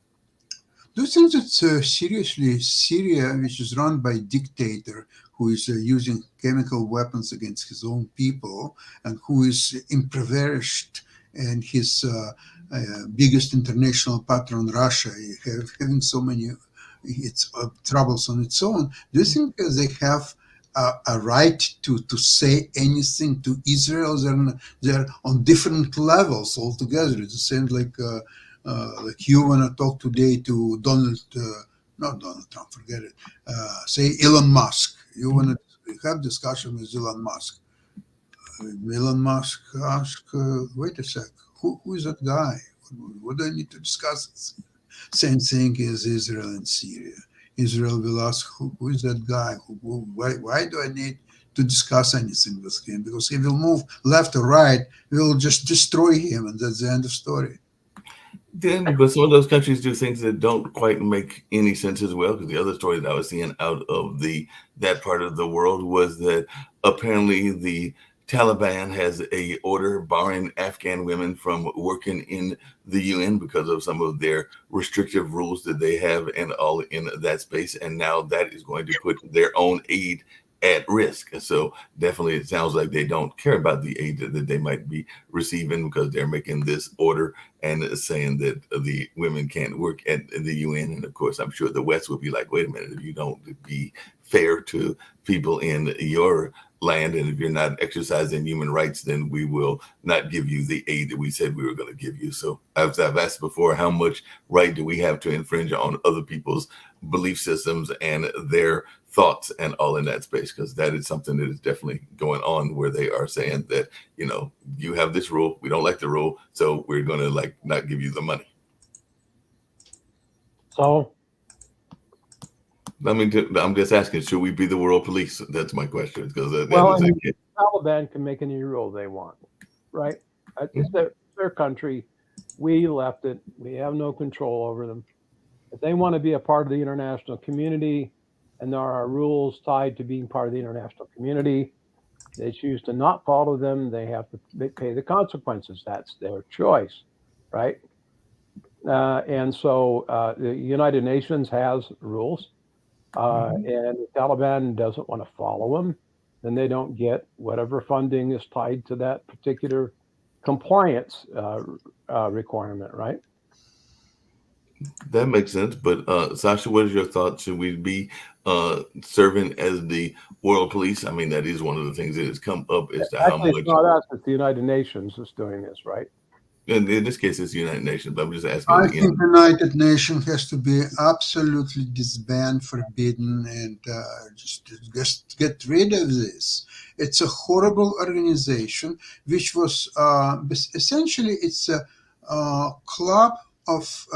Do you think that seriously Syria, which is run by a dictator who is using chemical weapons against his own people and who is impoverished, and his biggest international patron, Russia, having so many troubles on its own, do you think they have a right to say anything to Israel? They're on different levels altogether. It's the same like you want to talk today to not Donald Trump, forget it, say Elon Musk. You want to have discussion with Elon Musk. Elon Musk ask, wait a sec, who is that guy? What do I need to discuss? Same thing as Israel and Syria. Israel will ask, who is that guy? Why do I need to discuss anything with him? Because he will move left or right, we'll just destroy him, and that's the end of story. Then, but some of those countries do things that don't quite make any sense as well. Because the other story that I was seeing out of that part of the world was that apparently the Taliban has a order barring Afghan women from working in the UN because of some of their restrictive rules that they have and all in that space. And now that is going to put their own aid at risk. And so definitely it sounds like they don't care about the aid that they might be receiving because they're making this order and saying that the women can't work at the UN. And of course, I'm sure the West will be like, wait a minute, if you don't be fair to people in your land, and if you're not exercising human rights, then we will not give you the aid that we said we were going to give you. So as I've asked before, how much right do we have to infringe on other people's belief systems and their thoughts and all in that space? Because that is something that is definitely going on, where they are saying that, you know, you have this rule, we don't like the rule, so we're going to like not give you the money. So I mean, I'm just asking, should we be the world police? That's my question. Because the Taliban can make any rule they want, right? It's their country. We left it. We have no control over them. If they want to be a part of the international community, and there are rules tied to being part of the international community, they choose to not follow them, they have to pay the consequences. That's their choice, right? And so the United Nations has rules. And the Taliban doesn't want to follow them, then they don't get whatever funding is tied to that particular compliance requirement, right? That makes sense. But Sasha, what is your thought? Should we be serving as the world police? I mean, that is one of the things that has come up as to how much. It's not us, it's the United Nations that's doing this, right? In this case, it's the United Nations, but I'm just asking. I think the United Nations has to be absolutely disbanded, forbidden, and just get rid of this. It's a horrible organization, which was essentially it's a club of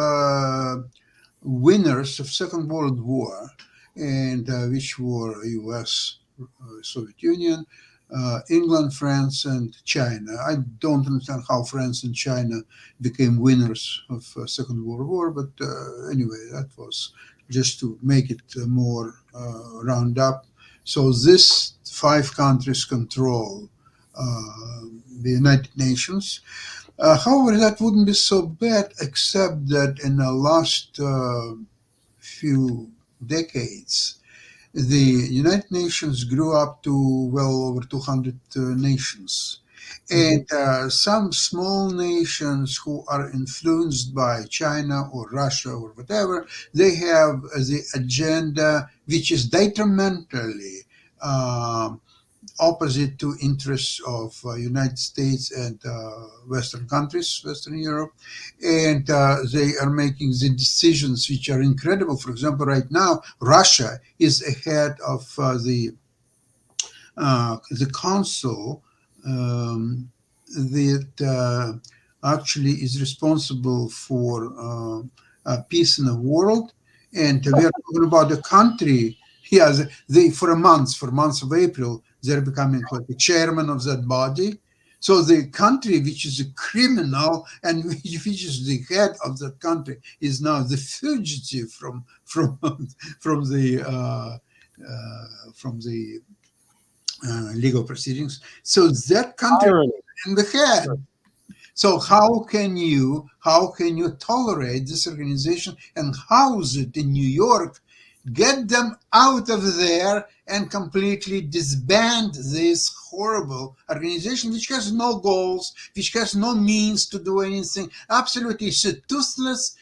winners of Second World War, and which were U.S., Soviet Union, England, France, and China. I don't understand how France and China became winners of Second World War, but anyway, that was just to make it more round up. So these 5 countries control the United Nations. However, that wouldn't be so bad, except that in the last few decades, the United Nations grew up to well over 200 nations. And some small nations who are influenced by China or Russia or whatever, they have the agenda which is detrimentally opposite to interests of United States and Western countries, Western Europe, and they are making the decisions which are incredible. For example, right now, Russia is ahead of the council that actually is responsible for peace in the world, and we are talking about a country. Yeah, they for months of April, they're becoming like the chairman of that body. So the country, which is a criminal and which is the head of that country, is now the fugitive from the legal proceedings. So that country is in the head. So how can you tolerate this organization and house it in New York? Get them out of there and completely disband this horrible organization, which has no goals, which has no means to do anything. Absolutely, it's a toothless,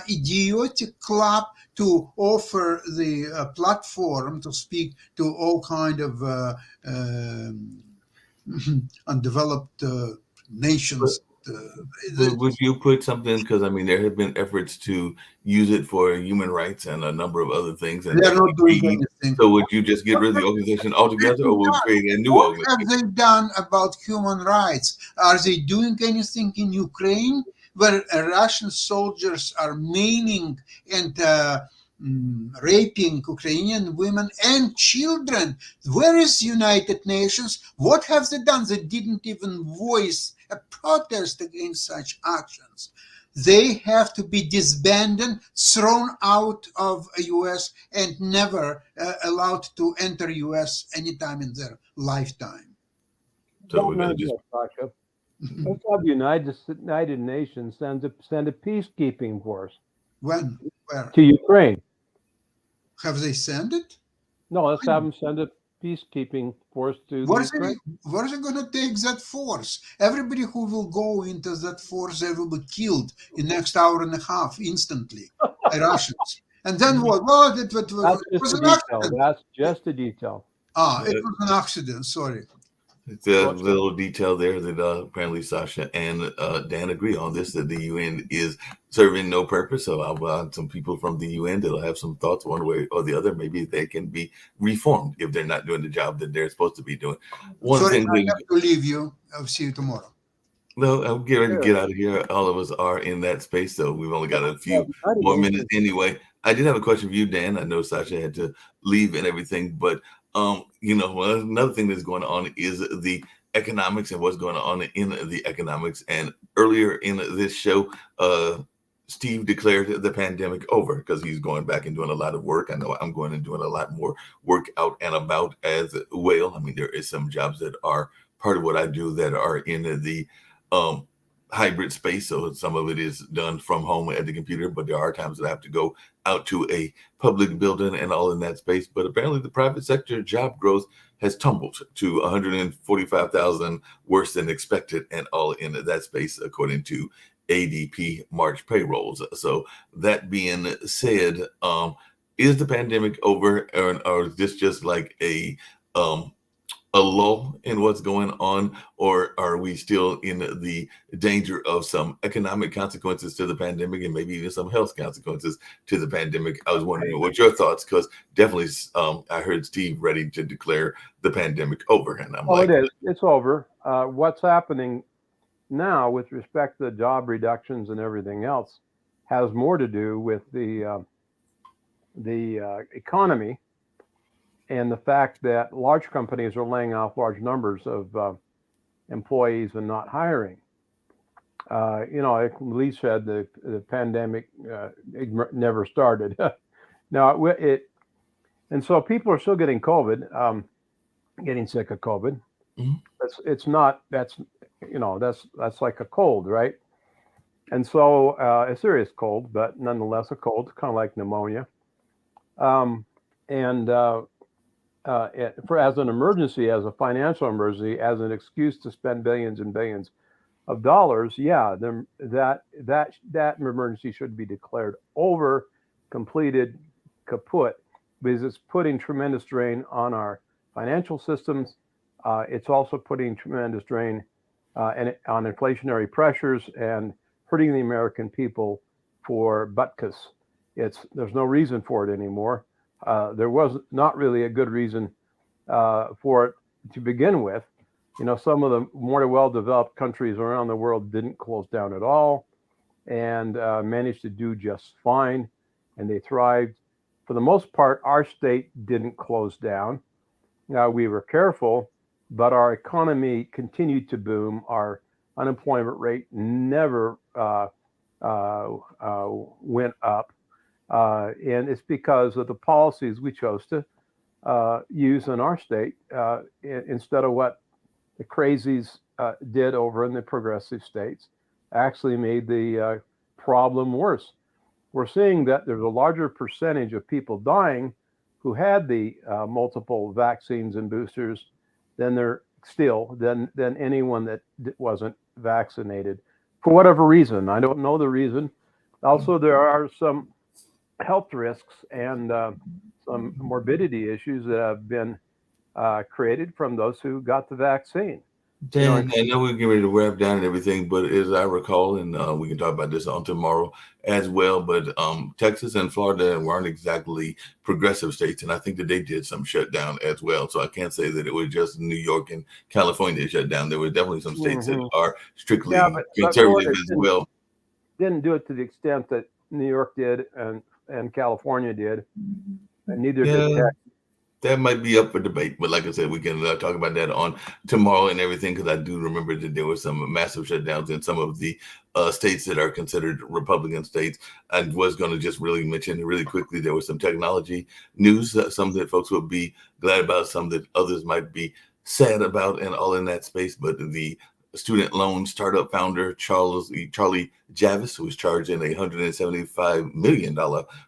idiotic club to offer the platform to speak to all kind of undeveloped nations. Would you put something, because I mean there have been efforts to use it for human rights and a number of other things, and they're not doing anything. So would you just get rid of the organization altogether, or would you create a new organization? What have they done about human rights? Are they doing anything in Ukraine, where Russian soldiers are maiming and raping Ukrainian women and children? Where is United Nations? What have they done? They didn't even voice a protest against such actions. They have to be disbanded, thrown out of the U.S., and never allowed to enter U.S. anytime in their lifetime. So Don't we're going know to just yet, Sasha. Let's have United Nations send a peacekeeping force When? Where? to Ukraine. Have they sent it? No, let's have them send a peacekeeping force to the Where Ukraine. are they going to take that force? Everybody who will go into that force, they will be killed in next hour and a half instantly by Russians. And then what? Well, it That's was just a an detail. accident. That's just a detail. It was an accident. Sorry. it's a little detail there that apparently Sasha and Dan agree on this, that the UN is serving no purpose. So I want some people from the UN that'll have some thoughts one way or the other. Maybe they can be reformed if they're not doing the job that they're supposed to be doing. One Sorry, thing I have to leave you. I'll see you tomorrow. No, I'm getting ready to Sure. get out of here. All of us are in that space, so we've only got a few United more Nations. minutes anyway. I did have a question for you, Dan. I know Sasha had to leave and everything, but another thing that's going on is the economics and what's going on in the economics. And earlier in this show, Steve declared the pandemic over because he's going back and doing a lot of work. I know I'm going and doing a lot more work out and about as well. I mean, there is some jobs that are part of what I do that are in the hybrid space. So some of it is done from home at the computer, but there are times that I have to go out to a public building and all in that space. But apparently the private sector job growth has tumbled to 145,000, worse than expected, and all in that space, according to ADP March payrolls. So that being said, is the pandemic over, or is this just like a lull in what's going on, or are we still in the danger of some economic consequences to the pandemic and maybe even some health consequences to the pandemic? I was wondering what your thoughts, because definitely I heard Steve ready to declare the pandemic over, and I'm like, it is. It's over. What's happening now with respect to job reductions and everything else has more to do with the economy and the fact that large companies are laying off large numbers of employees and not hiring. Like Lee said, the pandemic never started. Now and so people are still getting COVID, getting sick of COVID. Mhm. That's like a cold, right? And so a serious cold, but nonetheless a cold, kind of like pneumonia. As an emergency, as a financial emergency, as an excuse to spend billions and billions of dollars, that emergency should be declared over, completed, kaput, because it's putting tremendous strain on our financial systems. It's also putting tremendous strain on inflationary pressures and hurting the American people for butkus. There's no reason for it anymore. There was not really a good reason for it to begin with. Some of the more well-developed countries around the world didn't close down at all and managed to do just fine, and they thrived. For the most part, our state didn't close down. Now, we were careful, but our economy continued to boom. Our unemployment rate never went up. And it's because of the policies we chose to use in our state instead of what the crazies did over in the progressive states, actually made the problem worse. We're seeing that there's a larger percentage of people dying who had the multiple vaccines and boosters than anyone that wasn't vaccinated for whatever reason. I don't know the reason. Also, there are some health risks and some morbidity issues that have been created from those who got the vaccine. Dan, I know we're getting ready to wrap down and everything, but as I recall, and we can talk about this on tomorrow as well, but Texas and Florida weren't exactly progressive states, and I think that they did some shutdown as well. So I can't say that it was just New York and California shut down. There were definitely some states that are strictly conservative as well. Didn't do it to the extent that New York did and California did, and neither did Texas. That might be up for debate, but like I said, we can talk about that on tomorrow and everything, because I do remember that there were some massive shutdowns in some of the states that are considered Republican states. I was going to just really mention really quickly, there was some technology news, some that folks would be glad about, some that others might be sad about and all in that space. But the student loan startup founder Charlie Javis was charged in a $175 million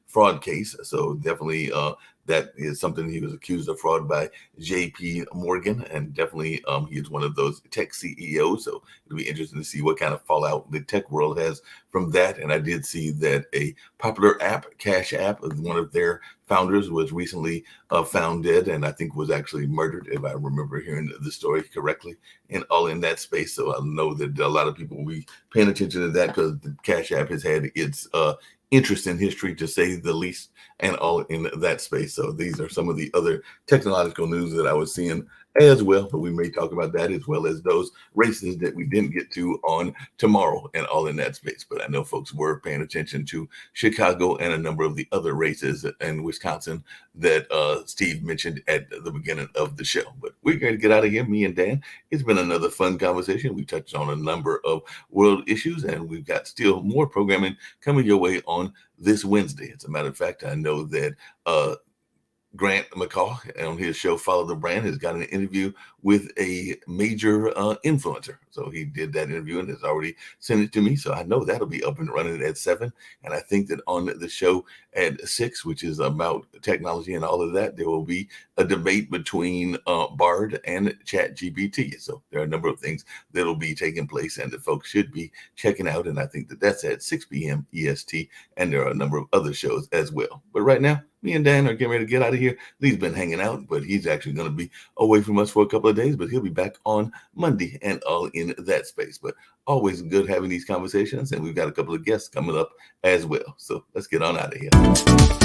fraud case. So definitely that is something. He was accused of fraud by JP Morgan, and definitely he is one of those tech CEOs. So it'll be interesting to see what kind of fallout the tech world has from that. And I did see that a popular app, Cash App, one of their founders was recently found dead, and I think was actually murdered, if I remember hearing the story correctly, and all in that space. So I know that a lot of people will be paying attention to that, because the Cash App has had its interesting history, to say the least, and all in that space. So these are some of the other technological news that I was seeing as well, but we may talk about that, as well as those races that we didn't get to on tomorrow, and all in that space. But I know folks were paying attention to Chicago and a number of the other races in Wisconsin that Steve mentioned at the beginning of the show. But we're going to get out of here, me and Dan. It's been another fun conversation. We touched on a number of world issues, and we've got still more programming coming your way on this Wednesday. As a matter of fact, I know that Grant McCall on his show Follow the Brand has got an interview with a major influencer. So he did that interview and has already sent it to me. So I know that'll be up and running at 7. And I think that on the show at 6, which is about technology and all of that, there will be a debate between Bard and ChatGPT. So there are a number of things that'll be taking place and that folks should be checking out. And I think that that's at 6 p.m. EST. And there are a number of other shows as well. But right now, me and Dan are getting ready to get out of here. Lee's been hanging out, but he's actually going to be away from us for a couple of days, but he'll be back on Monday, and all in that space. But always good having these conversations, and we've got a couple of guests coming up as well. So let's get on out of here.